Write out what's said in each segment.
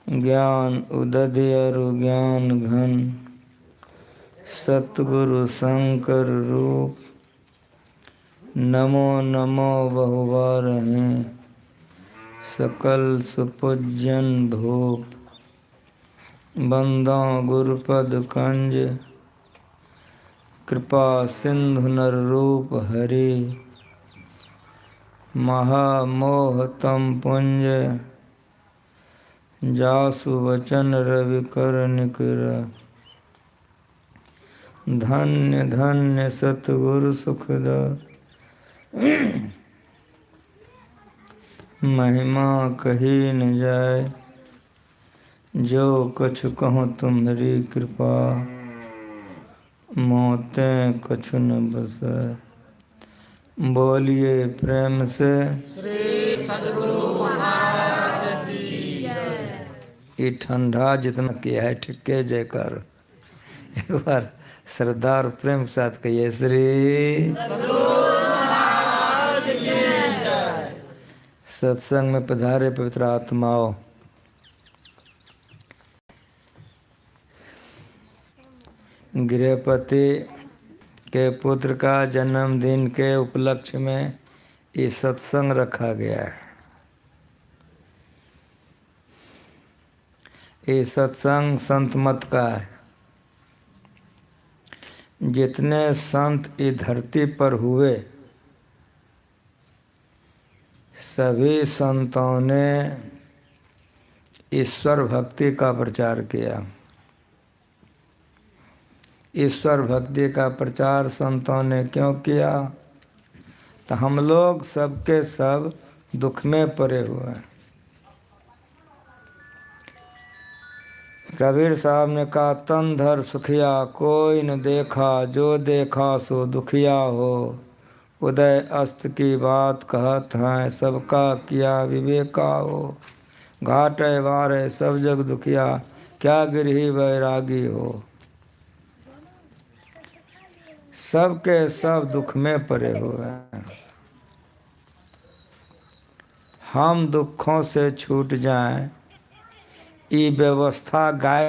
ज्ञान उदधि अरु ज्ञान घन, सतगुरु शंकर रूप। नमो नमो बहुबार हैं, सकल सुपूजन भूप। बंदा गुरुपद कंज, कृपा सिंधु नर रूप हरि। महामोह तम पुंज, जासु वचन रवि कर निकर। धन्य धन्य सतगुरु सुखद, महिमा कही न जाय। जो कछु कहूँ तुम्हारी कृपा, मोतें कछु न बसै। बोलिए प्रेम से श्री सद्गुरु महाराज की जय। ये ठंडा जितना किया है ठिके जयकार। एक बार श्रद्धा और प्रेम के साथ कहिए श्री सद्गुरु महाराज की जय। सत्संग में पधारे पवित्र आत्माओं, गृहपति के पुत्र का जन्मदिन के उपलक्ष्य में ये सत्संग रखा गया है। ये सत्संग संत मत का है। जितने संत इस धरती पर हुए, सभी संतों ने ईश्वर भक्ति का प्रचार किया। ईश्वर भक्ति का प्रचार संतों ने क्यों किया? तो हम लोग सबके सब दुख में पड़े हुए हैं। कबीर साहब ने कहा, तन धर सुखिया कोई न देखा, जो देखा सो दुखिया हो। उदय अस्त की बात कहत हैं, सबका किया विवेका हो। घाट है वार है सब जग दुखिया, क्या गिरही वैरागी हो। सबके सब दुख में पड़े हुए हैं। हम दुखों से छूट जाएं, ये व्यवस्था गाय।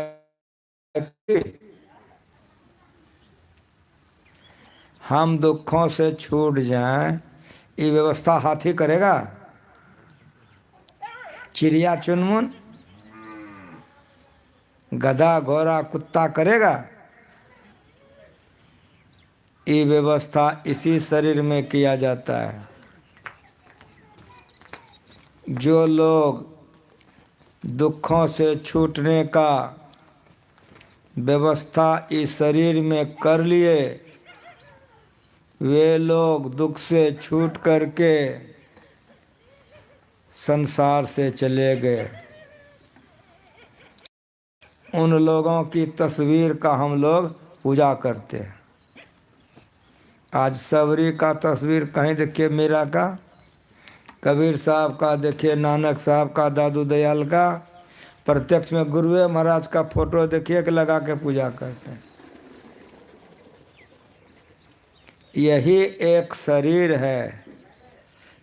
हम दुखों से छूट जाएं, ये व्यवस्था हाथी करेगा? चिड़िया चुनमुन, गधा घोड़ा कुत्ता करेगा? ये व्यवस्था इसी शरीर में किया जाता है। जो लोग दुखों से छूटने का व्यवस्था इस शरीर में कर लिए, वे लोग दुख से छूट करके संसार से चले गए। उन लोगों की तस्वीर का हम लोग पूजा करते हैं। आज सबरी का तस्वीर कहीं देखिए, मीरा का, कबीर साहब का देखिए, नानक साहब का, दादू दयाल का। प्रत्यक्ष में गुरुए महाराज का फोटो देखिए कि लगा के पूजा करते हैं। यही एक शरीर है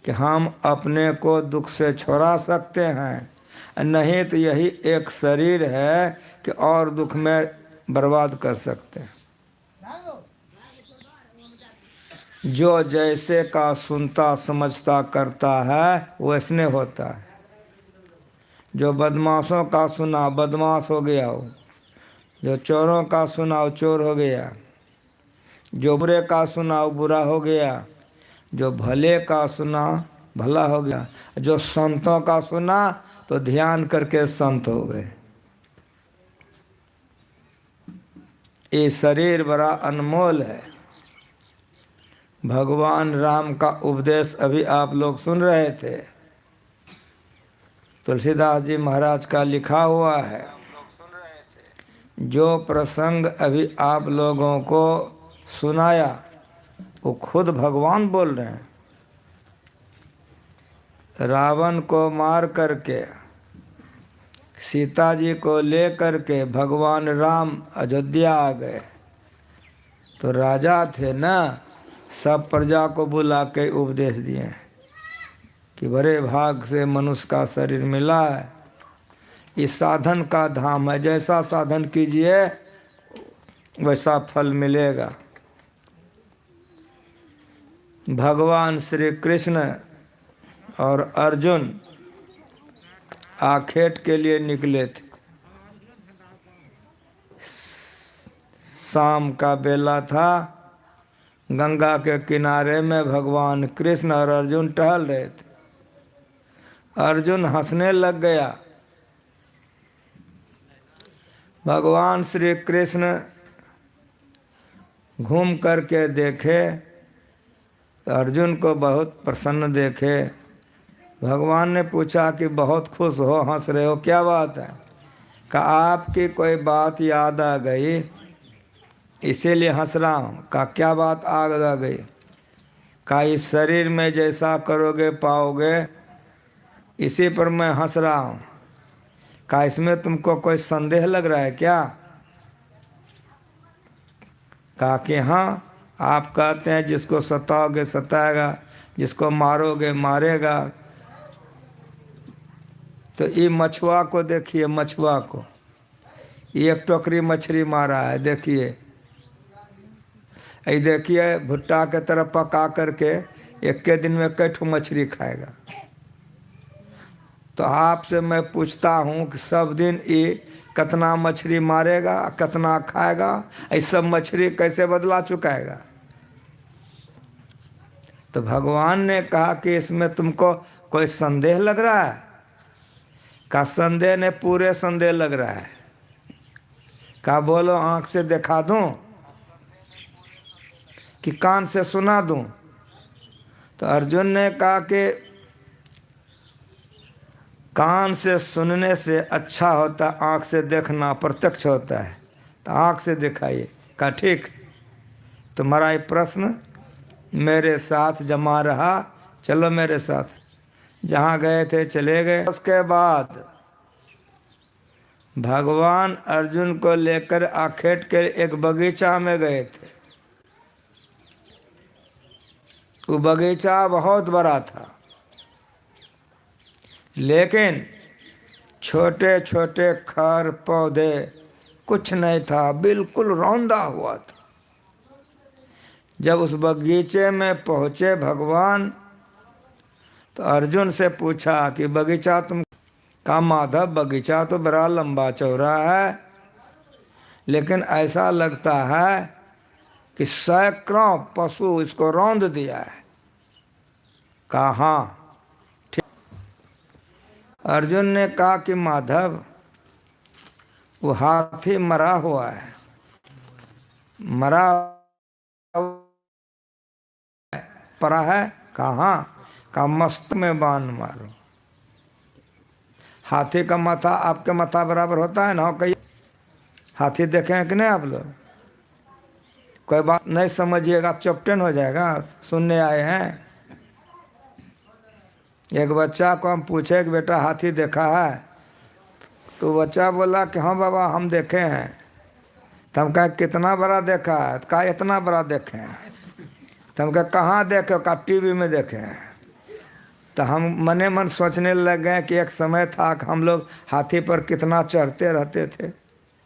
कि हम अपने को दुख से छुड़ा सकते हैं, नहीं तो यही एक शरीर है कि और दुख में बर्बाद कर सकते हैं। जो जैसे का सुनता समझता करता है वैसने होता है। जो बदमाशों का सुना बदमाश हो गया हो, जो चोरों का सुना वो चोर हो गया, जो बुरे का सुना वो बुरा हो गया, जो भले का सुना भला हो गया, जो संतों का सुना तो ध्यान करके संत हो गए। ये शरीर बड़ा अनमोल है। भगवान राम का उपदेश अभी आप लोग सुन रहे थे, तुलसीदास जी महाराज का लिखा हुआ है। जो प्रसंग अभी आप लोगों को सुनाया वो खुद भगवान बोल रहे हैं। रावण को मार करके सीता जी को ले करके भगवान राम अयोध्या आ गए, तो राजा थे ना, सब प्रजा को बुला के उपदेश दिए कि बड़े भाग से मनुष्य का शरीर मिला है, इस साधन का धाम है, जैसा साधन कीजिए वैसा फल मिलेगा। भगवान श्री कृष्ण और अर्जुन आखेट के लिए निकले थे। शाम का बेला था, गंगा के किनारे में भगवान कृष्ण और अर्जुन टहल रहे थे। अर्जुन हंसने लग गया। भगवान श्री कृष्ण घूम करके देखे तो अर्जुन को बहुत प्रसन्न देखे। भगवान ने पूछा कि बहुत खुश हो, हंस रहे हो, क्या बात है? कहा आपकी कोई बात याद आ गई इसीलिए हंस रहा हूँ। कहा क्या बात आ गई? कहा इस शरीर में जैसा करोगे पाओगे, इसी पर मैं हंस रहा हूँ। कहा इसमें तुमको कोई संदेह लग रहा है क्या? कहा कि हाँ, आप कहते हैं जिसको सताओगे सताएगा, जिसको मारोगे मारेगा। तो ये मछुआ को देखिए, मछुआ को एक टोकरी मछली मारा है, देखिए। ये देखिए भुट्टा के तरह पका करके एक के दिन में कई ठो मछली खाएगा। तो आपसे मैं पूछता हूँ कि सब दिन ये कितना मछली मारेगा, कितना खाएगा, ये सब मछली कैसे बदला चुकाएगा? तो भगवान ने कहा कि इसमें तुमको कोई संदेह लग रहा है? का संदेह ने पूरे संदेह लग रहा है। का बोलो आँख से दिखा दूं कि कान से सुना दूं? तो अर्जुन ने कहा कि कान से सुनने से अच्छा होता, आँख से देखना प्रत्यक्ष होता है, तो आँख से दिखाइए। कहा ठीक, तुम्हारा ये प्रश्न मेरे साथ जमा रहा, चलो मेरे साथ। जहाँ गए थे चले गए। उसके बाद भगवान अर्जुन को लेकर आखेट के एक बगीचा में गए थे। वो बगीचा बहुत बड़ा था, लेकिन छोटे छोटे खर पौधे कुछ नहीं था, बिल्कुल रौंदा हुआ था। जब उस बगीचे में पहुँचे भगवान, तो अर्जुन से पूछा कि बगीचा तुम का? माधव बगीचा तो बड़ा लंबा चौड़ा है, लेकिन ऐसा लगता है कि सैकड़ों पशु इसको रौंद दिया है। कहा हाँ ठीक। अर्जुन ने कहा कि माधव वो हाथी मरा हुआ है, मरा पड़ा है। कहा हाँ। का मस्त में बाण मारो। हाथी का माथा आपके माथा बराबर होता है ना? कहीं हाथी देखे हैं कि नहीं आप लोग? कोई बात नहीं समझिएगा, चौपटन हो जाएगा, सुनने आए हैं। एक बच्चा को हम पूछे कि बेटा हाथी देखा है? तो बच्चा बोला कि हाँ बाबा हम देखे हैं। तो हम कहा कितना बड़ा देखा है? तो कहा इतना बड़ा देखे हैं। तो हम कहा कहाँ देखे? कहा टीवी में देखे हैं। तो हम मने मन सोचने लग गए कि एक समय था कि हम लोग हाथी पर कितना चढ़ते रहते थे,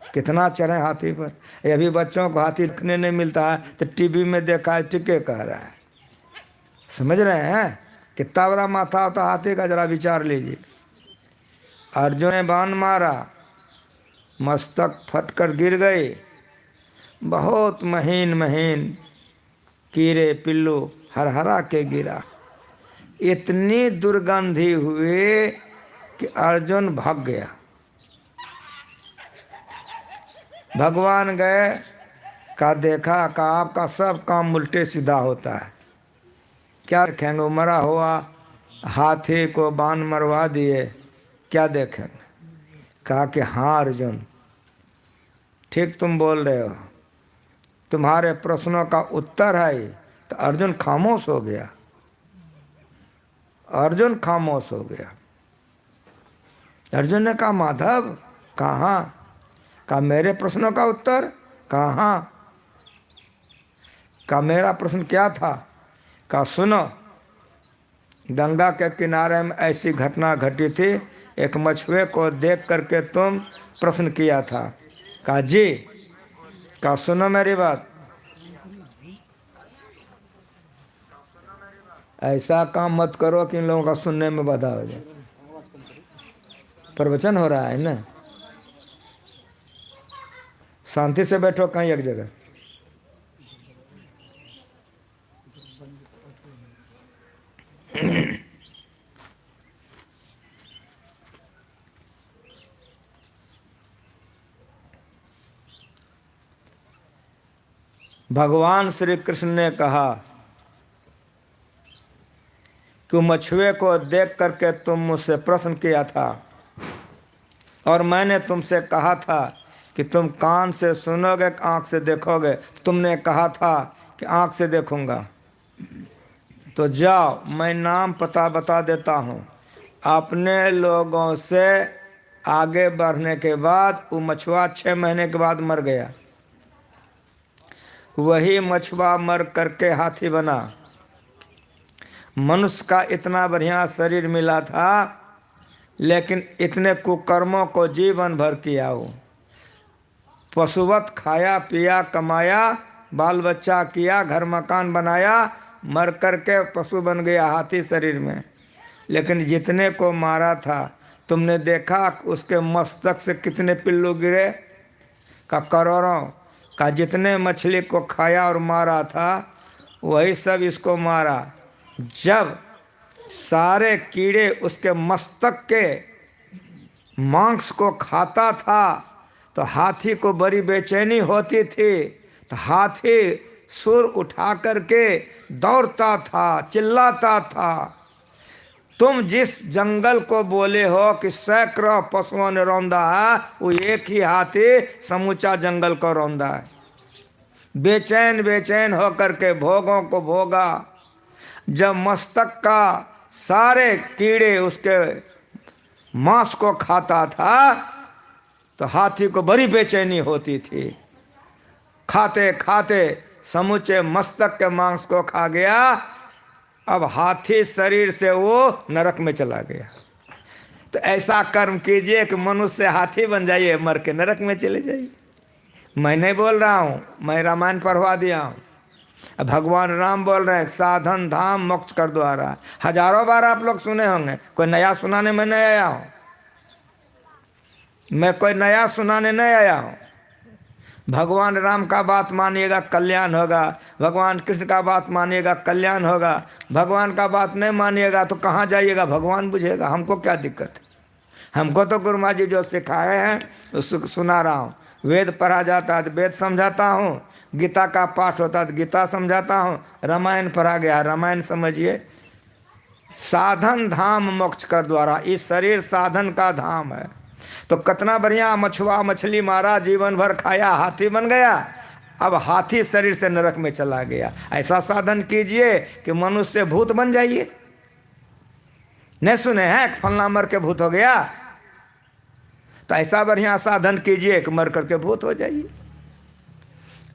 कितना चढ़े हाथी पर। ये अभी बच्चों को हाथी देखने नहीं मिलता है, तो टीवी में देखा है, टिके कह रहा है। समझ रहे हैं कितना बड़ा माथा होता हाथी का? जरा विचार लीजिए। अर्जुन ने बाण मारा, मस्तक फटकर गिर गई। बहुत महीन महीन कीड़े पिल्लू हरहरा के गिरा। इतनी दुर्गंधी हुई कि अर्जुन भाग गया। भगवान गए, का देखा का आपका सब काम उल्टे सीधा होता है। क्या देखेंगे? मरा हुआ हाथी को बाण मरवा दिए, क्या देखेंगे? कहा कि हाँ अर्जुन ठीक तुम बोल रहे हो, तुम्हारे प्रश्नों का उत्तर है। तो अर्जुन खामोश हो गया। अर्जुन खामोश हो गया। अर्जुन ने कहा माधव कहाँ? कहा मेरे प्रश्नों का उत्तर? कहाँ? कहा मेरा प्रश्न क्या था? कहा सुनो, गंगा के किनारे में ऐसी घटना घटी थी, एक मछुए को देख करके तुम प्रश्न किया था। कहा जी, कहा सुनो मेरी बात, ऐसा काम मत करो कि इन लोगों का सुनने में बाधा हो जाए। प्रवचन हो रहा है ना, शांति से बैठो कहीं एक जगह। भगवान श्री कृष्ण ने कहा कि मछुए को देख करके तुम मुझसे प्रश्न किया था और मैंने तुमसे कहा था कि तुम कान से सुनोगे, आँख से देखोगे। तुमने कहा था कि आँख से देखूंगा। तो जाओ, मैं नाम पता बता देता हूँ। अपने लोगों से आगे बढ़ने के बाद वो मछुआ 6 महीने के बाद मर गया। वही मछुआ मर करके हाथी बना। मनुष्य का इतना बढ़िया शरीर मिला था, लेकिन इतने कुकर्मों को जीवन भर किया। वो पशुवत खाया पिया कमाया, बाल बच्चा किया, घर मकान बनाया, मर करके पशु बन गया हाथी शरीर में। लेकिन जितने को मारा था तुमने देखा उसके मस्तक से कितने पिल्लू गिरे? का करोड़ों। का जितने मछली को खाया और मारा था वही सब इसको मारा। जब सारे कीड़े उसके मस्तक के मांस को खाता था तो हाथी को बड़ी बेचैनी होती थी। तो हाथी सुर उठा करके दौड़ता था, चिल्लाता था। तुम जिस जंगल को बोले हो कि सैकड़ों पशुओं ने रौंदा है, वो एक ही हाथी समूचा जंगल को रौंदा है। बेचैन बेचैन होकर के भोगों को भोगा। जब मस्तक का सारे कीड़े उसके मांस को खाता था तो हाथी को बड़ी बेचैनी होती थी। खाते खाते समूचे मस्तक के मांस को खा गया। अब हाथी शरीर से वो नरक में चला गया। तो ऐसा कर्म कीजिए कि मनुष्य हाथी बन जाइए, मर के नरक में चले जाइए। मैं नहीं बोल रहा हूँ, मैं रामायण पढ़वा दिया हूँ। अब भगवान राम बोल रहे हैं साधन धाम मोक्ष कर द्वारा। हजारों बार आप लोग सुने होंगे, कोई नया सुनाने में नहीं आया हूँ। मैं कोई नया सुनाने नहीं आया हूँ। भगवान राम का बात मानिएगा कल्याण होगा, भगवान कृष्ण का बात मानिएगा कल्याण होगा। भगवान का बात नहीं मानिएगा तो कहाँ जाइएगा, भगवान बुझेगा। हमको क्या दिक्कत है? हमको तो गुरु माँ जी जो सिखाए हैं उसको सुना रहा हूँ। वेद पढ़ा जाता है तो वेद समझाता हूँ, गीता का पाठ होता है तो गीता समझाता हूँ, रामायण पढ़ा गया रामायण समझिए। साधन धाम मोक्ष कर द्वारा। इस शरीर साधन का धाम है। तो कितना बढ़िया मछुआ मछली मारा, जीवन भर खाया, हाथी बन गया। अब हाथी शरीर से नरक में चला गया। ऐसा साधन कीजिए कि मनुष्य भूत बन जाइए। नहीं सुने हैं फलना मर के भूत हो गया? तो ऐसा बढ़िया साधन कीजिए कि मर करके भूत हो जाइए।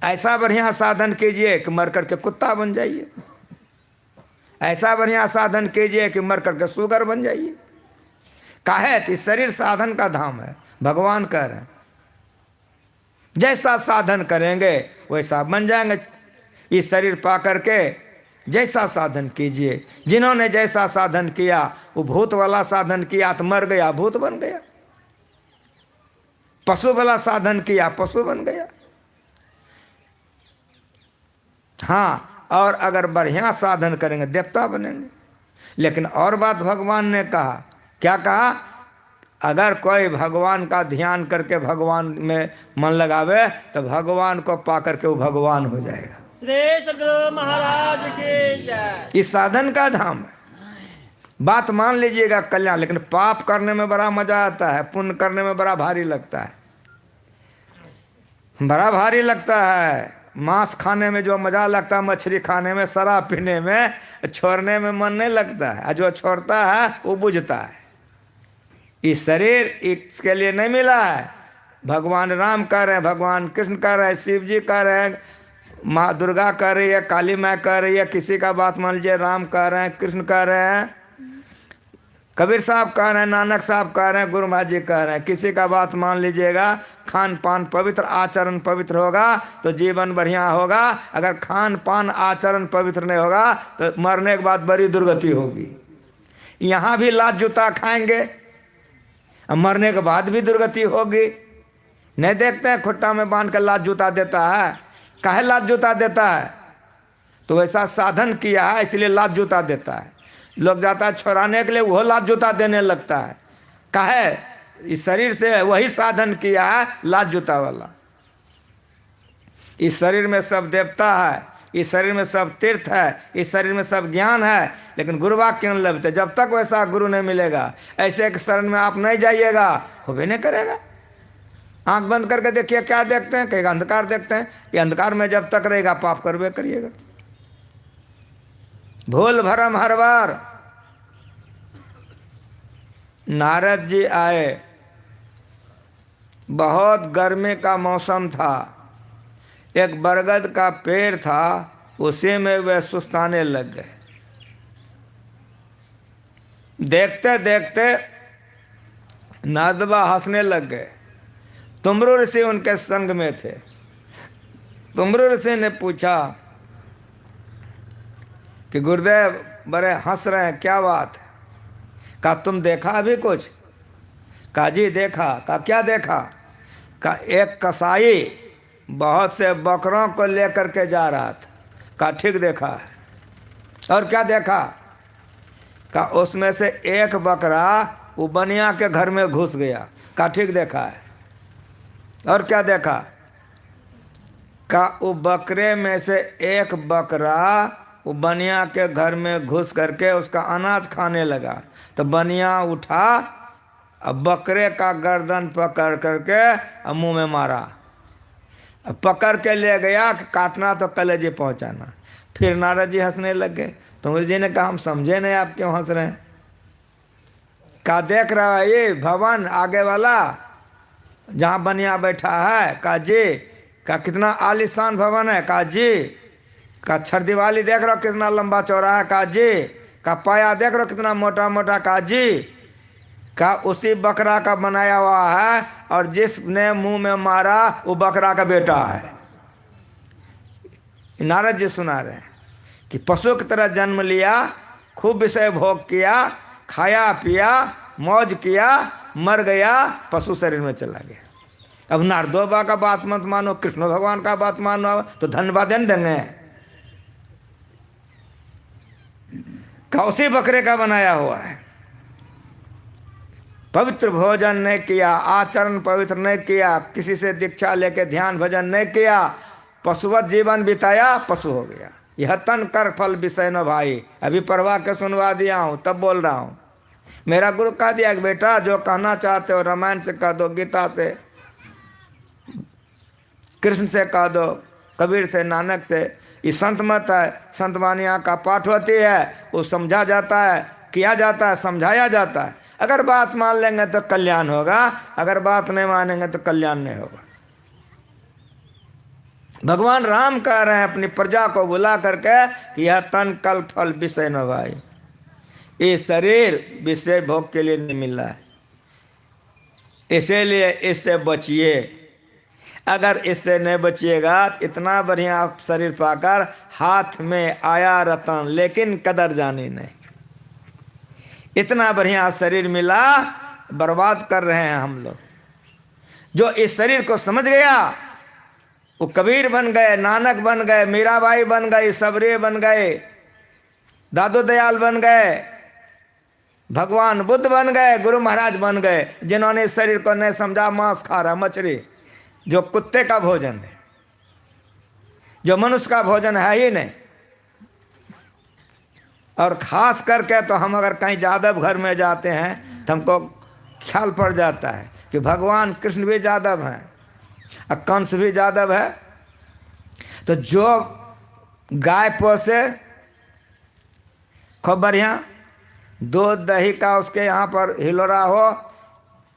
ऐसा बढ़िया साधन कीजिए कि मर करके कुत्ता बन जाइए। ऐसा बढ़िया साधन कीजिए कि मर करके सुगर बन जाइए। काहे? कि शरीर साधन का धाम है। भगवान कह रहे हैं जैसा साधन करेंगे वैसा बन जाएंगे। इस शरीर पा करके जैसा साधन कीजिए। जिन्होंने जैसा साधन किया, वो भूत वाला साधन किया तो मर गया, भूत बन गया। पशु वाला साधन किया, पशु बन गया। हाँ, और अगर बढ़िया साधन करेंगे देवता बनेंगे। लेकिन और बात भगवान ने कहा, क्या कहा? अगर कोई भगवान का ध्यान करके भगवान में मन लगावे तो भगवान को पा करके वो भगवान हो जाएगा। श्री सद्गुरु महाराज की जय। इस साधन का धाम है। बात मान लीजिएगा कल्याण। लेकिन पाप करने में बड़ा मजा आता है, पुण्य करने में बड़ा भारी लगता है। बड़ा भारी लगता है। मांस खाने में जो मजा लगता है, मछली खाने में, शराब पीने में, छोड़ने में मन नहीं लगता है। जो छोड़ता है वो बुझता है। इस शरीर इसके लिए नहीं मिला है। भगवान राम कह रहे हैं, भगवान कृष्ण कह रहे हैं, शिव जी कह रहे हैं, माँ दुर्गा कह रही है, काली माँ कह रही है। किसी का बात मान लीजिए, राम कह रहे हैं, कृष्ण कह रहे हैं, कबीर साहब कह रहे हैं, नानक साहब कह रहे हैं, गुरु महाराज जी कह रहे हैं, किसी का बात मान लीजिएगा। खान पान पवित्र, आचरण पवित्र होगा तो जीवन बढ़िया होगा। अगर खान पान आचरण पवित्र नहीं होगा तो मरने के बाद बड़ी दुर्गति होगी। यहाँ भी लात जूता खाएंगे, मरने के बाद भी दुर्गति होगी। नहीं देखते हैं खुट्टा में बांध कर लात जूता देता है, काहे लात जूता देता है? तो वैसा साधन किया है इसलिए लात जूता देता है। लोग जाता है छोड़ाने के लिए, वो लात जूता देने लगता है। काहे? इस शरीर से वही साधन किया है लात जूता वाला। इस शरीर में सब देवता है, इस शरीर में सब तीर्थ है, इस शरीर में सब ज्ञान है, लेकिन गुरु वाक्य नहीं लगते। जब तक वैसा गुरु नहीं मिलेगा, ऐसे एक शरण में आप नहीं जाइएगा, होबे नहीं करेगा। आंख बंद करके देखिए, क्या देखते हैं? कहेगा अंधकार देखते हैं। ये अंधकार में जब तक रहेगा पाप करवे करिएगा। भूल भरम हर बार। नारद जी आए, बहुत गर्मी का मौसम था, एक बरगद का पेड़ था, उसी में वे सुस्ताने लग गए। देखते देखते नादबा हंसने लग गए। तुमरू ऋषि उनके संग में थे। तुमरू ऋषि ने पूछा कि गुरुदेव बड़े हंस रहे हैं, क्या बात है? कहा तुम देखा अभी कुछ? कहा जी देखा। कहा क्या देखा? कहा एक कसाई बहुत से बकरों को लेकर के जा रहा था। कहा ठीक देखा है। और क्या देखा? कहा उसमें से एक बकरा वो बनिया के घर में घुस गया। कहा ठीक देखा है। और क्या देखा? कहा वो बकरे में से एक बकरा वो बनिया के घर में घुस करके उसका अनाज खाने लगा। तो बनिया उठा, अब बकरे का गर्दन पकड़ करके अब मुंह में मारा, अब पकड़ के ले गया कि काटना तो कलेजे पहुंचाना। फिर नारद जी हंसने लग गए। तुम जी ने कहा हम समझे नहीं आप क्यों हंस रहे हैं। कहा देख रहा है ये भवन आगे वाला जहाँ बनिया बैठा है? कहा जी। कहा कितना आलीशान भवन है? कहा जी। का छर दिवाली देख रहे हो कितना लंबा चौड़ा है? कहा जी। का पाया देख रहे हो कितना मोटा मोटा? कहा जी। का उसी बकरा का बनाया हुआ है, और जिसने मुंह में मारा वो बकरा का बेटा है। नारद जी सुना रहे हैं कि पशु की तरह जन्म लिया, खूब विषय भोग किया, खाया पिया, मौज किया, मर गया, पशु शरीर में चला गया। अब नारदोबा का बात मत मानो, कृष्ण भगवान का बात मानो तो धन्यवाद देंगे। उसी बकरे का बनाया हुआ है। पवित्र भोजन नहीं किया, आचरण पवित्र नहीं किया, किसी से दीक्षा लेके ध्यान भजन नहीं किया, पशुवत जीवन बिताया, पशु हो गया। यह तन कर फल विषय न भाई। अभी पढ़वा के सुनवा दिया हूँ, तब बोल रहा हूँ। मेरा गुरु कह दिया कि बेटा जो कहना चाहते हो रामायण से कह दो, गीता से, कृष्ण से कह दो, कबीर से, नानक से। ये संत मत है, संत वाणियाँ का पाठ होती है, वो समझा जाता है, किया जाता है, समझाया जाता है। अगर बात मान लेंगे तो कल्याण होगा, अगर बात नहीं मानेंगे तो कल्याण नहीं होगा। भगवान राम कह रहे हैं अपनी प्रजा को बुला करके कि यह तन कल फल विषय न भाई। ये शरीर विषय भोग के लिए नहीं मिल रहा है, इसीलिए इससे बचिए। अगर इससे नहीं बचिएगा तो इतना बढ़िया शरीर पाकर हाथ में आया रतन लेकिन कदर जानी नहीं। इतना बढ़िया शरीर मिला, बर्बाद कर रहे हैं हम लोग। जो इस शरीर को समझ गया वो कबीर बन गए, नानक बन गए, मीराबाई बन गई, सबरी बन गए, दादू दयाल बन गए, भगवान बुद्ध बन गए, गुरु महाराज बन गए। जिन्होंने इस शरीर को नहीं समझा, मांस खा रहा, मछली जो कुत्ते का भोजन है, जो मनुष्य का भोजन है ही नहीं। और ख़ास करके तो हम अगर कहीं यादव घर में जाते हैं तो हमको ख्याल पड़ जाता है कि भगवान कृष्ण भी यादव हैं और कंस भी यादव है। तो जो गाय पोसे खूब बढ़िया, दूध दही का उसके यहाँ पर हिलोरा हो,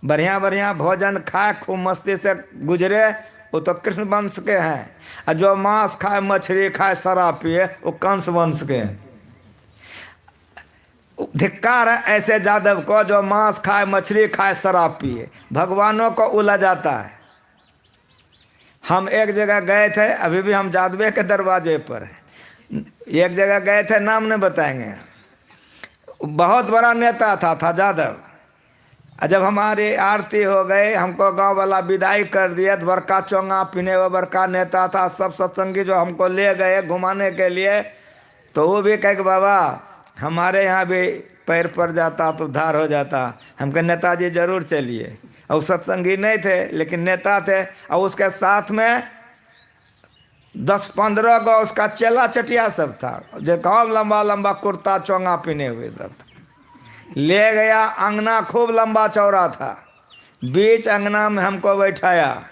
बढ़िया बढ़िया भोजन खाए, खूब मस्ती से गुजरे, वो तो कृष्ण वंश के हैं। और जो मांस खाए, मछली खाए, शराब पिए, वो कंस वंश के हैं। धिक्कार है ऐसे जादव को जो मांस खाए, मछली खाए, शराब पिए, भगवानों को उला जाता है। हम एक जगह गए थे, अभी भी हम जादवे के दरवाजे पर हैं। एक जगह गए थे, नाम नहीं बताएंगे, बहुत बड़ा नेता था जादव। जब हमारी आरती हो गई, हमको गांव वाला विदाई कर दिया, तो बड़का चोंगा पीने वो बड़का नेता था, सब सत्संगी जो हमको ले गए घुमाने के लिए, तो वो भी कहे कि बाबा हमारे यहाँ भी पैर पड़ जाता तो उद्धार हो जाता। हम कहे नेताजी जरूर चलिए। और सत्संगी नहीं थे लेकिन नेता थे, और उसके साथ में 10-15 गो उसका चेला चटिया सब था, जो कौन लंबा लंबा कुर्ता चोंगा पीने हुए सब था। ले गया, अंगना खूब लंबा चौड़ा था, बीच अंगना में हमको बैठाया।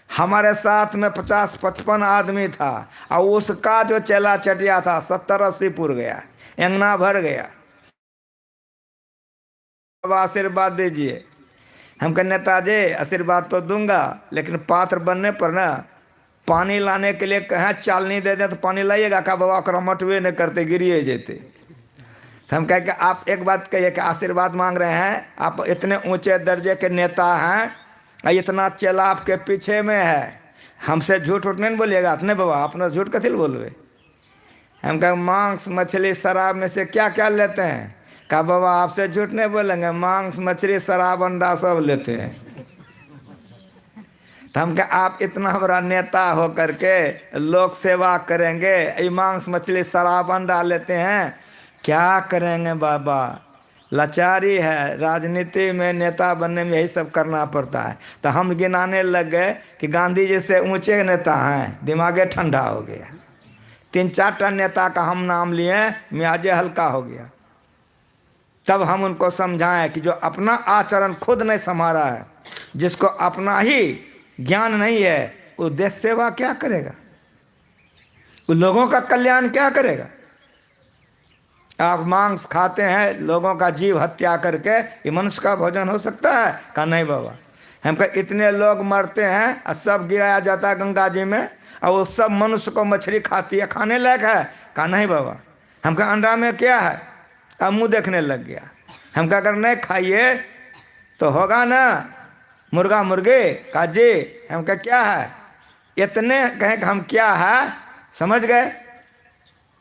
हमारे साथ में 50-55 आदमी था, और उसका जो चेला चटिया था 70-80 पुर गया, अंगना भर गया। अब आशीर्वाद दीजिए। हम कहे नेताजी आशीर्वाद तो दूंगा, लेकिन पात्र बनने पर ना पानी लाने के लिए कहें चालनी दे दें तो पानी लाइएगा का बाबा, कर मटवे नहीं करते, गिरिए जेते। तो हम कहें कि आप एक बात कहिए कि आशीर्वाद मांग रहे हैं, आप इतने ऊंचे दर्जे के नेता हैं, इतना चेला आपके पीछे में है, हमसे झूठ उठ नहीं बोलिएगा। नहीं बाबा, अपना झूठ कथी बोलवे। हम कहें मांस मछली शराब में से क्या क्या लेते हैं? कहा बाबा आपसे झूठ नहीं बोलेंगे, मांस मछली शराब अंडा सब लेते हैं। तो हम कहे आप इतना बड़ा नेता हो करके लोक सेवा करेंगे, ये मांस मछली शराब अंडा लेते हैं, क्या करेंगे बाबा? लाचारी है, राजनीति में नेता बनने में यही सब करना पड़ता है। तो हम गिनाने लग गए कि गांधी जी से ऊंचे नेता हैं, दिमागे ठंडा हो गया। 3-4 नेता का हम नाम लिए, मियाजे हल्का हो गया। तब हम उनको समझाएं कि जो अपना आचरण खुद नहीं संभाला है, जिसको अपना ही ज्ञान नहीं है, वो देश सेवा क्या करेगा, वो लोगों का कल्याण क्या करेगा? आप मांस खाते हैं, लोगों का जीव हत्या करके, ये मनुष्य का भोजन हो सकता है? कहा नहीं बाबा। हम कहे इतने लोग मरते हैं और सब गिराया जाता है गंगा जी में, और वो सब मनुष्य को मछली खाती है, खाने लायक है? कहा नहीं बाबा। हम कहे अंडा में क्या है? अब मुंह देखने लग गया। हम कहा अगर नहीं खाइए तो होगा ना मुर्गा मुर्गी? कहा जी। हम कहा क्या है? इतने कहें कि हम क्या है समझ गए।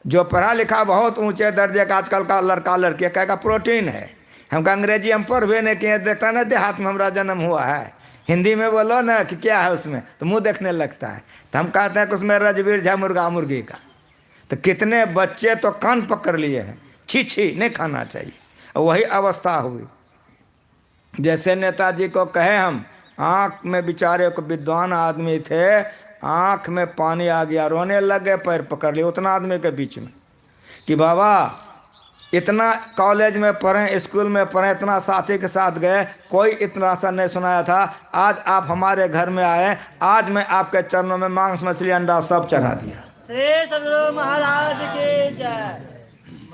जो पढ़ा लिखा बहुत ऊंचे दर्जे का आजकल का लड़का लड़की कहेगा प्रोटीन है। हम कहा अंग्रेजी हम पढ़वे नहीं किए, देखता ना देहात में हमारा जन्म हुआ है, हिंदी में बोलो ना कि क्या है उसमें, तो मुंह देखने लगता है। तो हम कहते हैं कि उसमें रजबीर झा मुर्गा मुर्गी का। तो कितने बच्चे तो कान पकड़ लिए हैं, छी छी नहीं खाना चाहिए। और वही अवस्था हुई। जैसे नेताजी को कहे हम, आँख में बेचारे को विद्वान आदमी थे, आँख में पानी आ गया, रोने लग गए, पैर पकड़ लिए उतना आदमी के बीच में कि बाबा इतना कॉलेज में पढ़े, स्कूल में पढ़े, इतना साथी के साथ गए, कोई इतना सा नहीं सुनाया था। आज आप हमारे घर में आए, आज मैं आपके चरणों में मांस मछली अंडा सब चढ़ा दिया। श्री सद्गुरु महाराज की जय।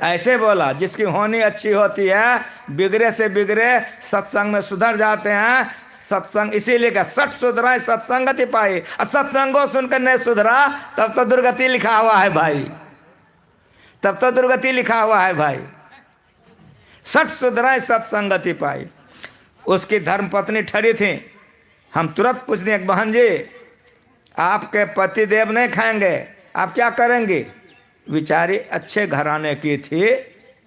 ऐसे बोला। जिसकी होनी अच्छी होती है, बिगड़े से बिगड़े सत्संग में सुधर जाते हैं। सत्संग इसीलिए क्या, सठ सुधरा सत्संगति पाई। और सत्संगो सुनकर नहीं सुधरा तब तो दुर्गति लिखा हुआ है भाई, तब तो दुर्गति लिखा हुआ है भाई। सठ सुधरा सत्संगति पाई। उसकी धर्मपत्नी ठहरी थी। हम तुरंत पूछ दिए बहन जी आपके पति देव नहीं खाएंगे, आप क्या करेंगे? बेचारी अच्छे घराने की थी,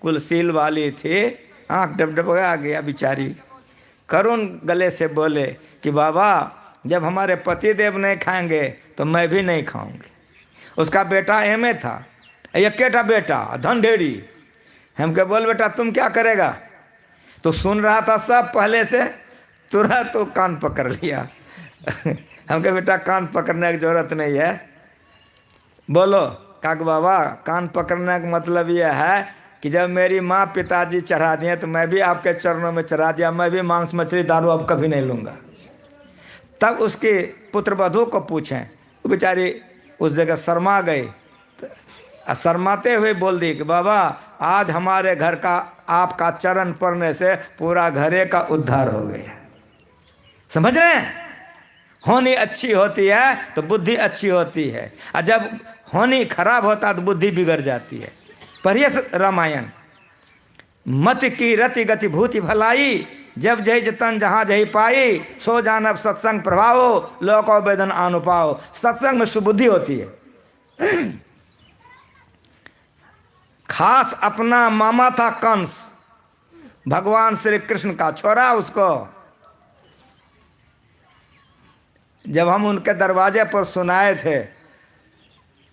कुलशील वाली थी, आँख डबडबा गया बेचारी। करुण गले से बोले कि बाबा जब हमारे पति देव नहीं खाएंगे तो मैं भी नहीं खाऊंगी। उसका बेटा एमए था, इक्केटा बेटा, धन ढेरी। हम कहे बोल बेटा तुम क्या करेगा? तो सुन रहा था सब पहले से, तुरंत तो कान पकड़ लिया। हम कहे बेटा कान पकड़ने की जरूरत नहीं है, बोलो। काक बाबा कान पकड़ने का मतलब यह है कि जब मेरी माँ पिताजी चढ़ा दिए तो मैं भी आपके चरणों में चढ़ा दिया, मैं भी मांस मछली दारू अब कभी नहीं लूँगा। तब उसकी पुत्रवधू को पूछें, वो बेचारी उस जगह शर्मा गई, शर्माते हुए बोल दी कि बाबा आज हमारे घर का आपका चरण पड़ने से पूरा घरे का उद्धार हो गया। समझ रहे हैं? होनी अच्छी होती है तो बुद्धि अच्छी होती है, और जब होनी खराब होता तो बुद्धि बिगड़ जाती है। पढ़िए रामायण, मत की रति गति भूति भलाई, जब जही जतन जहाँ जही पाई, सो जानब सत्संग प्रभाव, लोको वेदन अनुपाओ। सत्संग में सुबुद्धि होती है। खास अपना मामा था कंस, भगवान श्री कृष्ण का छोरा। उसको जब हम उनके दरवाजे पर सुनाए थे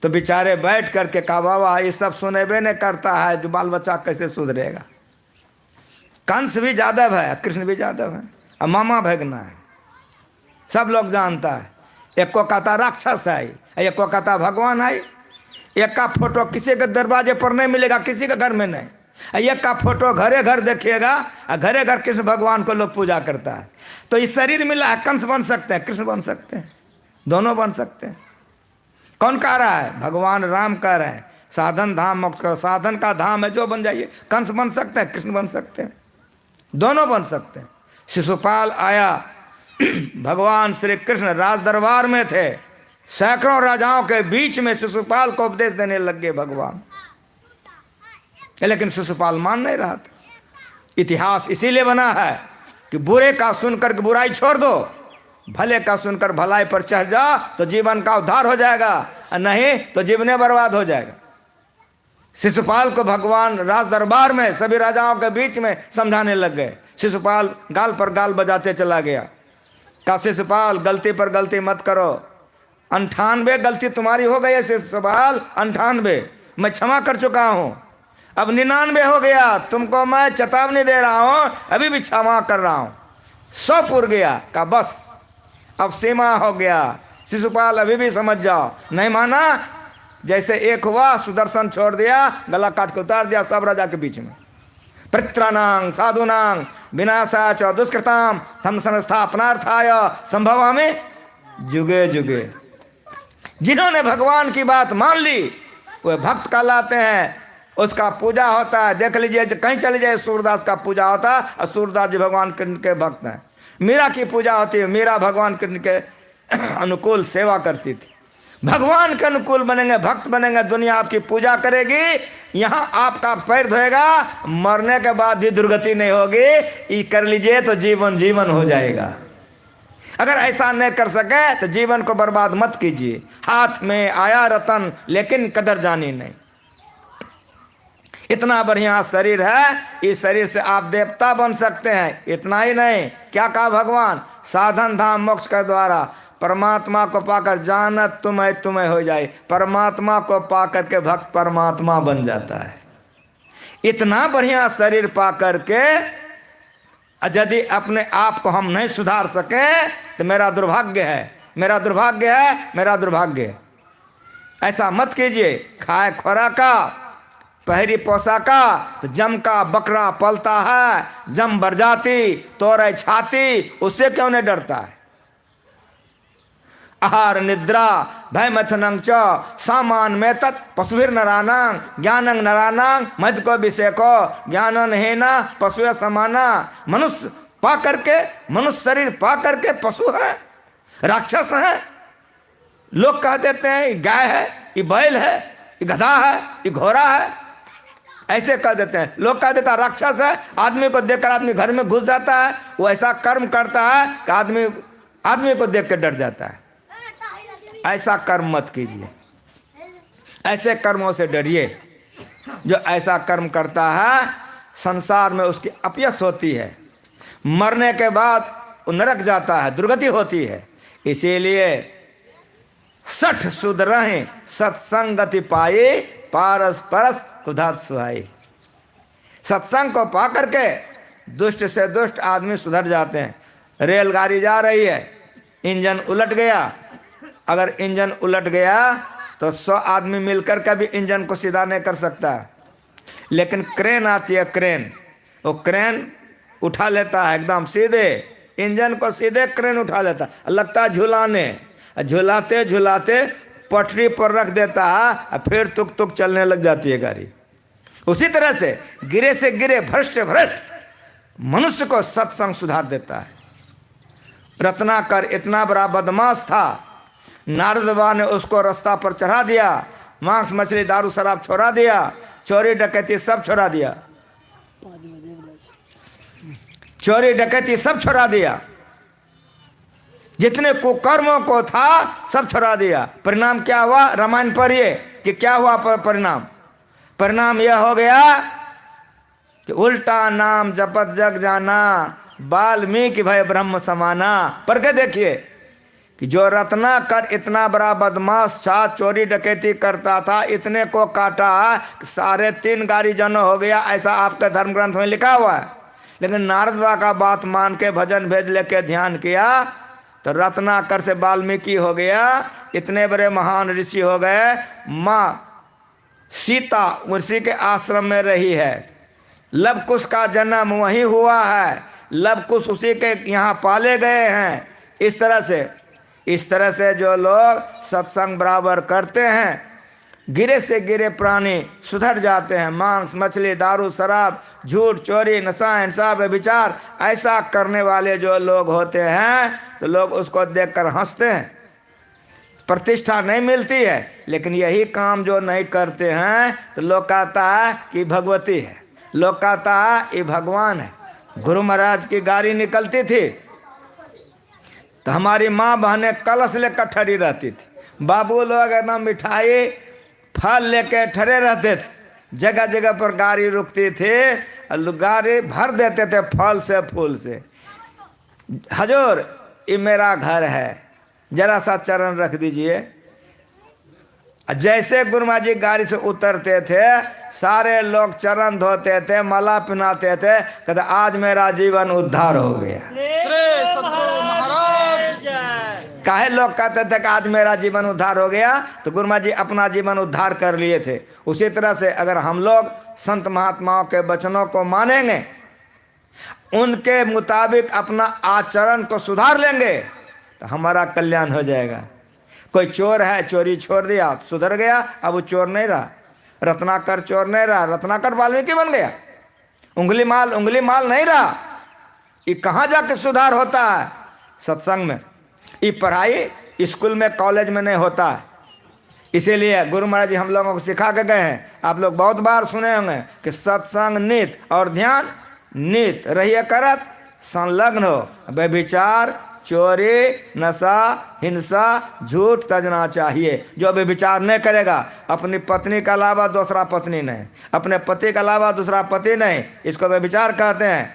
तो बेचारे बैठ करके कहा, बाबा ये सब सुनेबे नहीं करता है, जो बाल बच्चा कैसे सुधरेगा। कंस भी जादव है, कृष्ण भी जादव है, और मामा भगना है, सब लोग जानता है। एक को कहता राक्षस है, एक को कहता भगवान है। एक का फोटो किसी के दरवाजे पर नहीं मिलेगा, किसी के घर में नहीं। एक का फोटो घरे घर देखिएगा, और घरे घर कृष्ण भगवान को लोग पूजा करता है। तो इस शरीर मिला है, कंस बन सकते हैं, कृष्ण बन सकते हैं, दोनों बन सकते हैं। कौन कह रहा है? भगवान राम कह रहे हैं, साधन धाम मोक्ष का साधन का धाम है, जो बन जाइए। कंस बन सकते हैं, कृष्ण बन सकते हैं, दोनों बन सकते हैं। शिशुपाल आया, भगवान श्री कृष्ण राज दरबार में थे, सैकड़ों राजाओं के बीच में शिशुपाल को उपदेश देने लग गए भगवान। लेकिन शिशुपाल मान नहीं रहा था। इतिहास इसीलिए बना है कि बुरे का सुनकर के बुराई छोड़ दो, भले का सुनकर भलाई पर चढ़ जा तो जीवन का उद्धार हो जाएगा, और नहीं तो जीवन बर्बाद हो जाएगा। शिशुपाल को भगवान राज दरबार में सभी राजाओं के बीच में समझाने लग गए। शिशुपाल गाल पर गाल बजाते चला गया। कहा, शिशुपाल गलती पर गलती मत करो, 98 गलती तुम्हारी हो गई है शिशुपाल, 98 मैं क्षमा कर चुका हूँ, अब 99 हो गया, तुमको मैं चेतावनी दे रहा हूँ, अभी भी क्षमा कर रहा हूँ। 100 पुर गया। का बस अब सीमा हो गया, शिशुपाल अभी भी समझ जाओ। नहीं माना, जैसे एक हुआ, सुदर्शन छोड़ दिया, गला काट के उतार दिया सब राजा के बीच में। परित्राणां साधूनां विनाशाय च दुष्कृतां धम्म संस्थापनार्थाय संभवामि जुगे जुगे। जिन्होंने भगवान की बात मान ली वे भक्त कहलाते हैं, उसका पूजा होता है। देख लीजिए, कहीं चले जाए सूरदास का पूजा होता है, और सूरदास जी भगवान कृष्ण के भक्त हैं। मीरा की पूजा होती है, मीरा भगवान कृष्ण के अनुकूल सेवा करती थी। भगवान के अनुकूल बनेंगे, भक्त बनेंगे, दुनिया आपकी पूजा करेगी, यहाँ आपका पैर धोएगा, मरने के बाद भी दुर्गति नहीं होगी। ये कर लीजिए तो जीवन जीवन हो जाएगा। अगर ऐसा नहीं कर सके तो जीवन को बर्बाद मत कीजिए। हाथ में आया रतन लेकिन कदर जानी नहीं। इतना बढ़िया शरीर है, इस शरीर से आप देवता बन सकते हैं। इतना ही नहीं, क्या कहा भगवान? साधन धाम मोक्ष के द्वारा परमात्मा को पाकर जानत तुम्हें तुम्हें हो जाए। परमात्मा को पाकर के भक्त परमात्मा बन जाता है। इतना बढ़िया शरीर पाकर के यदि अपने आप को हम नहीं सुधार सके तो मेरा दुर्भाग्य है, मेरा दुर्भाग्य है, मेरा दुर्भाग्य है। ऐसा मत कीजिए। खाए खोराका, पहरी पोशाका, तो जम का बकरा पलता है, जम बरजाती तोरे छाती, उससे क्यों नहीं डरता है? आहार निद्रा भय मथनं च सामान में तत् पशुभिर नरानां ज्ञानं नरानां मद को विषेको ज्ञानन हेना पशु समाना। मनुष्य पा करके, मनुष्य शरीर पा करके पशु है, राक्षस है। लोग कह देते हैं ये गाय है, ये बैल है, ये गधा है, ये घोड़ा है, ऐसे कह देते हैं। लोग कह देता राक्षस है, आदमी को देखकर आदमी घर में घुस जाता है। वो ऐसा कर्म करता है कि आदमी को देख कर डर जाता है। ऐसा कर्म मत कीजिए, ऐसे कर्मों से डरिए। जो ऐसा कर्म करता है संसार में उसकी अपयश होती है, मरने के बाद वो नरक जाता है, दुर्गति होती है। इसीलिए 60 सुध रहें सत्संगति पाए पारस परस कुधात सुहाई। सत्संग को पा करके दुष्ट से दुष्ट आदमी सुधर जाते हैं। रेलगाड़ी जा रही है, इंजन उलट गया। अगर इंजन उलट गया तो 100 आदमी मिलकर के भी इंजन को सीधा नहीं कर सकता। लेकिन क्रेन आती है, क्रेन, वो क्रेन उठा लेता है एकदम सीधे, इंजन को सीधे क्रेन उठा लेता है। लगता है झुलाने, झुलाते झुलाते पटरी पर रख देता है, और फिर तुक तुक चलने लग जाती है गाड़ी। उसी तरह से गिरे भ्रष्ट मनुष्य को सत्संग सुधार देता है। रत्नाकर इतना बड़ा बदमाश था, नारद बाबा ने उसको रास्ता पर चढ़ा दिया, मांस मछली दारू शराब छोड़ा दिया, चोरी डकैती सब छोड़ा दिया। चोरी डकैती सब छुड़ा दिया, जितने कुकर्मों को था सब छुड़ा दिया। परिणाम क्या हुआ? रामायण पढ़िए कि क्या हुआ परिणाम। परिणाम यह हो गया कि उल्टा नाम जपत जग जाना, वाल्मीकि भय ब्रह्म समाना। पढ़ के देखिए कि जो रत्नाकर इतना बड़ा बदमाश था, चोरी डकैती करता था, इतने को काटा 3.5 गाड़ी जन्म हो गया, ऐसा आपके धर्म ग्रंथ में लिखा हुआ है। लेकिन नारद बाबा का बात मान के भजन भेद लेके ध्यान किया तो रत्नाकर से वाल्मीकि हो गया, इतने बड़े महान ऋषि हो गए। माँ सीता उसी के आश्रम में रही है, लव कुश का जन्म वहीं हुआ है, लव कुश उसी के यहाँ पाले गए हैं। इस तरह से जो लोग सत्संग बराबर करते हैं, गिरे से गिरे प्राणी सुधर जाते हैं। मांस मछली दारू शराब झूठ चोरी नशा हिंसा व्यभिचार ऐसा करने वाले जो लोग होते हैं तो लोग उसको देखकर हंसते हैं, प्रतिष्ठा नहीं मिलती है। लेकिन यही काम जो नहीं करते हैं तो लोग कहता है कि भगवती है, लोग कहता है ये भगवान है। गुरु महाराज की गाड़ी निकलती थी तो हमारी माँ बहनें कलश लेकर ठहरी रहती थी, बाबू लोग एकदम मिठाई फल लेके ठहरे रहते थे, जगह जगह पर गाड़ी रुकती थी और गाड़ी भर देते थे फल से फूल से। हजूर ये मेरा घर है, जरा सा चरण रख दीजिए। जैसे गुरु महाराज जी गाड़ी से उतरते थे सारे लोग चरण धोते थे, माला पहनाते थे, कहते आज मेरा जीवन उद्धार हो गया। काहे लोग कहते थे कि आज मेरा जीवन उद्धार हो गया? तो गुरु महाराज जी अपना जीवन उद्धार कर लिए थे। उसी तरह से अगर हम लोग संत महात्माओं के वचनों को मानेंगे, उनके मुताबिक अपना आचरण को सुधार लेंगे तो हमारा कल्याण हो जाएगा। कोई चोर है, चोरी छोड़ दिया, सुधर गया, अब वो चोर नहीं रहा। रत्नाकर चोर नहीं रहा, रत्नाकर वाल्मीकि बन गया। उंगली माल नहीं रहा। ये कहाँ जाके सुधार होता है? सत्संग में। ये पढ़ाई स्कूल में कॉलेज में नहीं होता है। इसीलिए गुरु महाराज जी हम लोगों को सिखा के गए हैं। आप लोग बहुत बार सुने होंगे कि सत्संग नित और ध्यान नित रहिए करत, संलग्न हो, व्यभिचार चोरी नशा हिंसा झूठ तजना चाहिए। जो व्यभिचार नहीं करेगा, अपनी पत्नी के अलावा दूसरा पत्नी नहीं, अपने पति के अलावा दूसरा पति नहीं, इसको व्यभिचार कहते हैं।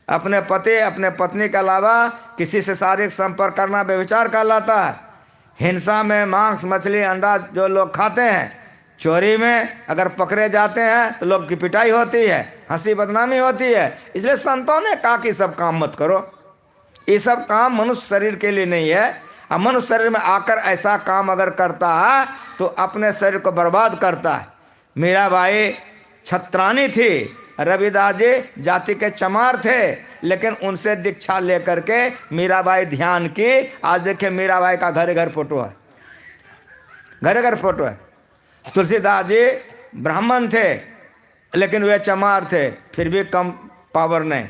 अपने पति अपने पत्नी के अलावा किसी से शारीरिक संपर्क करना व्यभिचार कहलाता है। हिंसा में मांस मछली अंडा जो लोग खाते हैं, चोरी में अगर पकड़े जाते हैं तो लोग की पिटाई होती है, हंसी बदनामी होती है। इसलिए संतों ने कहा कि सब काम मत करो। ये सब काम मनुष्य शरीर के लिए नहीं है। अब मनुष्य शरीर में आकर ऐसा काम अगर करता है तो अपने शरीर को बर्बाद करता है। मीराबाई छत्रानी थी, रविदास जी जाति के चमार थे, लेकिन उनसे दीक्षा लेकर के मीराबाई ध्यान की। आज देखिए मीराबाई का घर घर फोटो है, घर घर फोटो है। तुलसीदास जी ब्राह्मण थे लेकिन वे चमार थे, फिर भी कम पावर नहीं।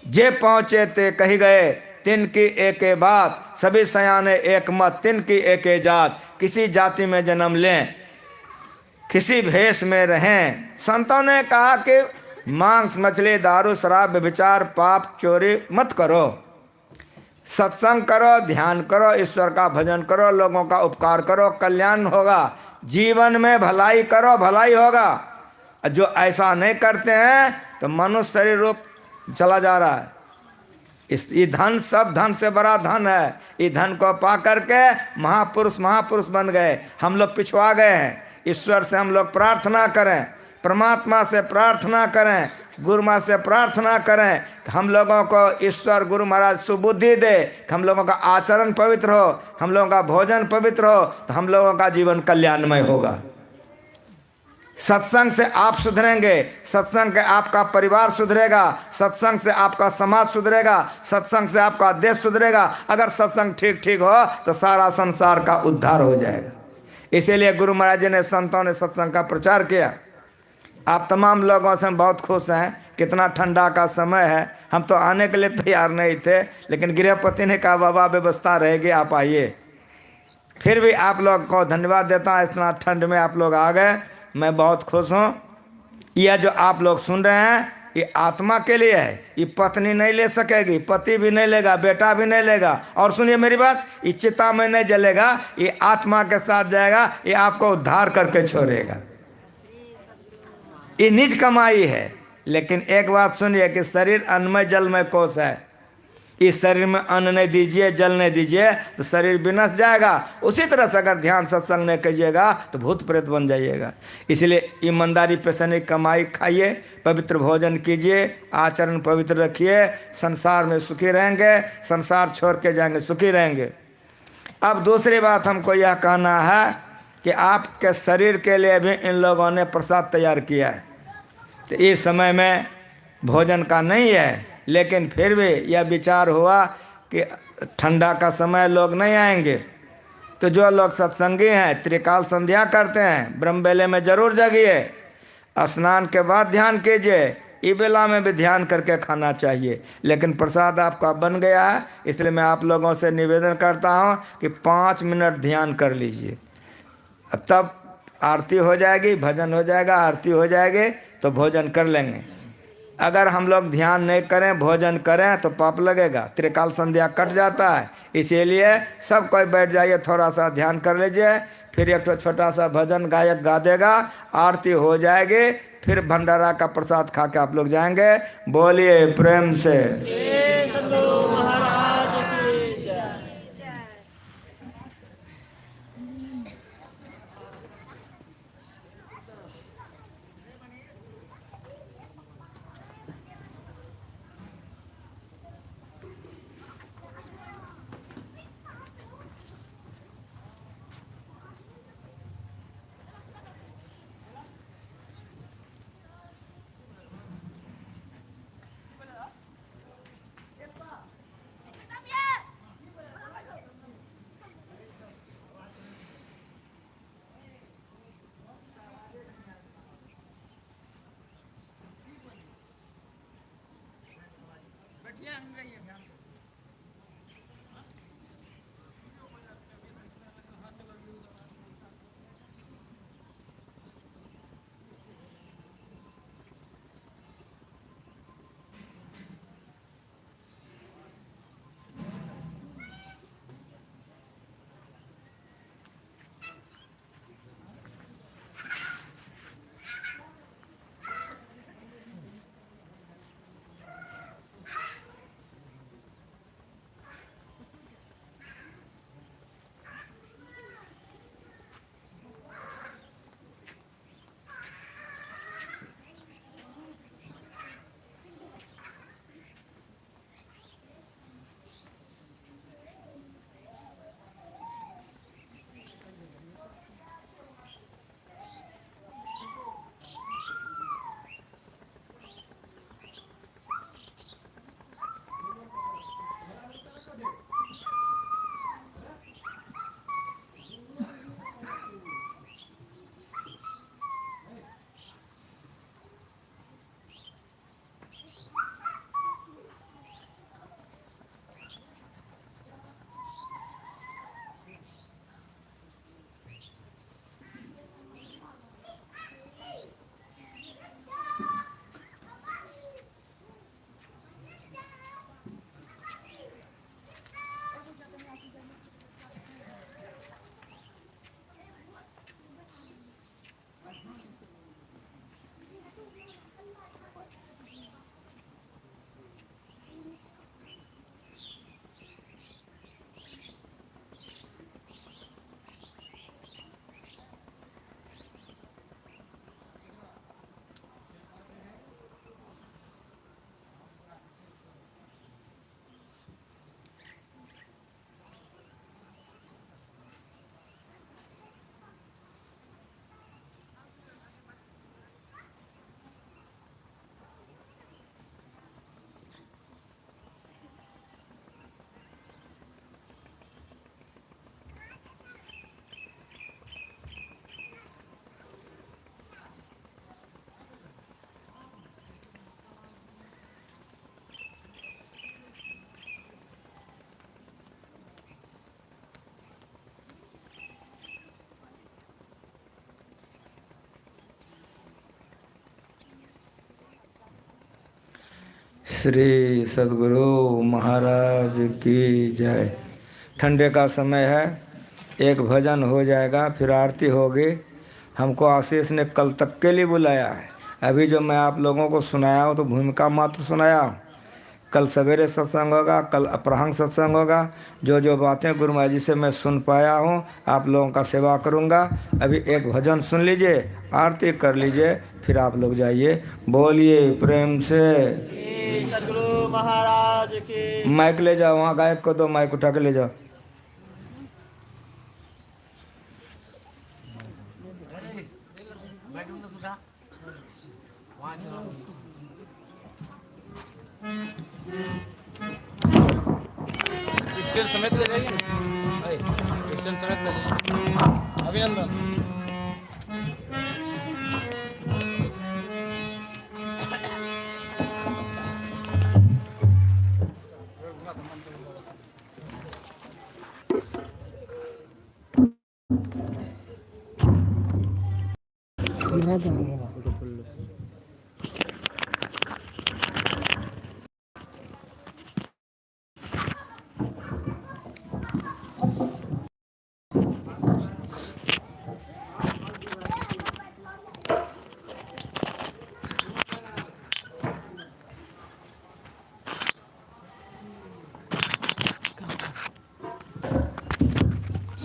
जे पहुँचे ते कही गए, तिन की एक बात, सभी सयाने एक मत, तिन की एक जात। किसी जाति में जन्म लें, किसी भेष में रहें। संतों ने कहा कि मांस मछली दारू शराब व्यभिचार पाप चोरी मत करो, सत्संग करो, ध्यान करो, ईश्वर का भजन करो, लोगों का उपकार करो, कल्याण होगा। जीवन में भलाई करो, भलाई होगा। जो ऐसा नहीं करते हैं तो मनुष्य शरीर रूप चला जा रहा है। ये धन सब धन से बड़ा धन है। ये धन को पा करके महापुरुष बन गए। हम लोग पिछुआ गए हैं। ईश्वर से हम लोग प्रार्थना करें, परमात्मा से प्रार्थना करें, गुरु माँ से प्रार्थना करें कि हम लोगों को ईश्वर गुरु महाराज सुबुद्धि दे, कि हम लोगों का आचरण पवित्र हो, हम लोगों का भोजन पवित्र हो, तो हम लोगों का जीवन कल्याणमय होगा। सत्संग से आप सुधरेंगे, सत्संग से आपका परिवार सुधरेगा, सत्संग से आपका समाज सुधरेगा, सत्संग से आपका देश सुधरेगा। अगर सत्संग ठीक हो तो सारा संसार का उद्धार हो जाएगा। इसीलिए गुरु महाराज जी ने, संतों ने सत्संग का प्रचार किया। आप तमाम लोगों से हम बहुत खुश हैं। कितना ठंडा का समय है, हम तो आने के लिए तैयार नहीं थे, लेकिन गृहपति ने कहा बाबा व्यवस्था रहेगी, आप आइए। फिर भी आप लोग को धन्यवाद देता हूँ, इतना ठंड में आप लोग आ गए, मैं बहुत खुश हूँ। यह जो आप लोग सुन रहे हैं ये आत्मा के लिए है। ये पत्नी नहीं ले सकेगी, पति भी नहीं लेगा, बेटा भी नहीं लेगा। और सुनिए मेरी बात, ये चिता में नहीं जलेगा, ये आत्मा के साथ जाएगा, ये आपको उद्धार करके छोड़ेगा। ये निज कमाई है। लेकिन एक बात सुनिए कि शरीर अन्नमय जलमय कोष है। इस शरीर में अन्न नहीं दीजिए, जल नहीं दीजिए तो शरीर विनष्ट जाएगा। उसी तरह से अगर ध्यान सत्संग नहीं कीजिएगा तो भूत प्रेत बन जाइएगा। इसलिए ईमानदारी पैसे कमाई खाइए, पवित्र भोजन कीजिए, आचरण पवित्र रखिए, संसार में सुखी रहेंगे, संसार छोड़ के जाएंगे सुखी रहेंगे। अब दूसरी बात हमको यह कहना है कि आपके शरीर के लिए भी इन लोगों ने प्रसाद तैयार किया है। तो इस समय में भोजन का नहीं है, लेकिन फिर भी यह विचार हुआ कि ठंडा का समय लोग नहीं आएंगे, तो जो लोग सत्संगी हैं त्रिकाल संध्या करते हैं, ब्रह्म बेले में जरूर जगिए, स्नान के बाद ध्यान कीजिए, ई बेला में भी ध्यान करके खाना चाहिए। लेकिन प्रसाद आपका बन गया है, इसलिए मैं आप लोगों से निवेदन करता हूँ कि 5 मिनट ध्यान कर लीजिए, तब आरती हो जाएगी, भजन हो जाएगा, आरती हो जाएगी तो भोजन कर लेंगे। अगर हम लोग ध्यान नहीं करें, भोजन करें तो पाप लगेगा, त्रिकाल संध्या कट जाता है। इसीलिए सब कोई बैठ जाइए, थोड़ा सा ध्यान कर लीजिए, फिर एक छोटा सा भजन गायक गा देगा, आरती हो जाएगी, फिर भंडारा का प्रसाद खा के आप लोग जाएंगे। बोलिए प्रेम से। सद्गुरु महाराज की जय। श्री सद्गुरु महाराज की जय। ठंडे का समय है, एक भजन हो जाएगा, फिर आरती होगी। हमको आशीष ने कल तक के लिए बुलाया है। अभी जो मैं आप लोगों को सुनाया हूँ तो भूमिका मात्र सुनाया हूँ। कल सवेरे सत्संग होगा, कल अपराह्न सत्संग होगा। जो जो बातें गुरु महाराज जी से मैं सुन पाया हूँ आप लोगों का सेवा करूँगा। अभी एक भजन सुन लीजिए, आरती कर लीजिए, फिर आप लोग जाइए। बोलिए प्रेम से श्री सद्गुरु महाराज की। माइक ले जाओ, वहाँ गायक को दो, माइक उठा के ले जाओ। स्टैंड समेत ले जाइए ना, स्टैंड समेत ले जाइए। अभिनंदन।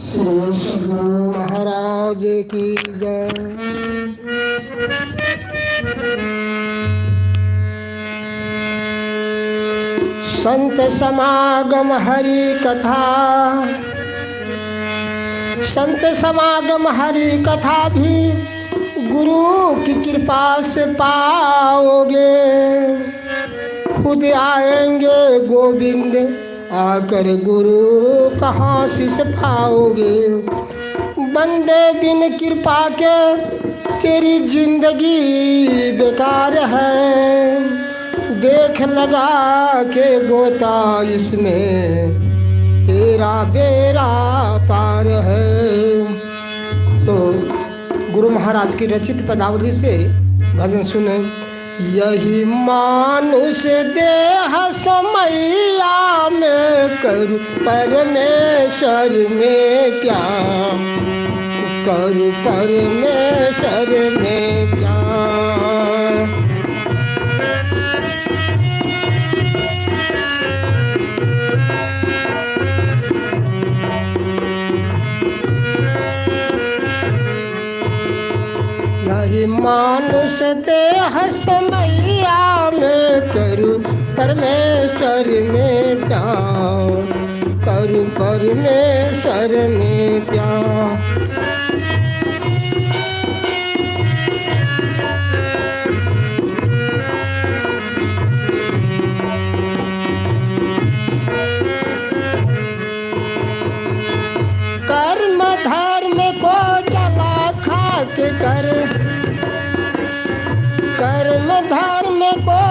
श्री सद्गुरु महाराज की जय। संत समागम हरि कथा, संत समागम हरि कथा भी गुरु की कृपा से पाओगे। खुद आएंगे गोविंद आकर गुरु कहाँ से पाओगे। बंदे बिन कृपा के तेरी जिंदगी बेकार है। देख लगा के गोता इसमें तेरा बेड़ा पार है। तो गुरु महाराज की रचित पदावली से भजन सुने। यही मानुष देह समैया में करु परमेश्वर में प्यार, करु परमेश्वर में प्यार। यही मानुष देह समैया में करु परमेश्वर में प्यार, करु परमेश्वर में प्यार। कर्म धर्म को जला खाक कर, कर्म धर्म को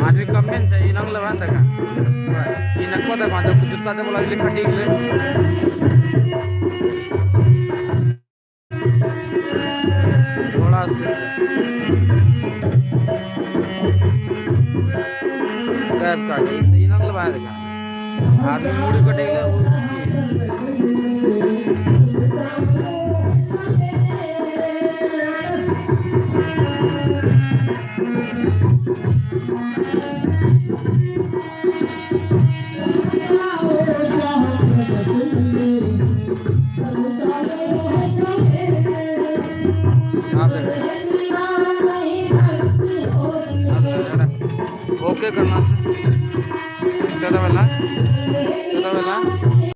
आदमी कमेंट है इनंग लबान तक इनक को तक बांधो जुत्ता से बोला लिखा ठीक ले थोड़ा कैप काट इनंग लबान तक आदमी मुड़ी कटे ले ओके करना से दादा वाला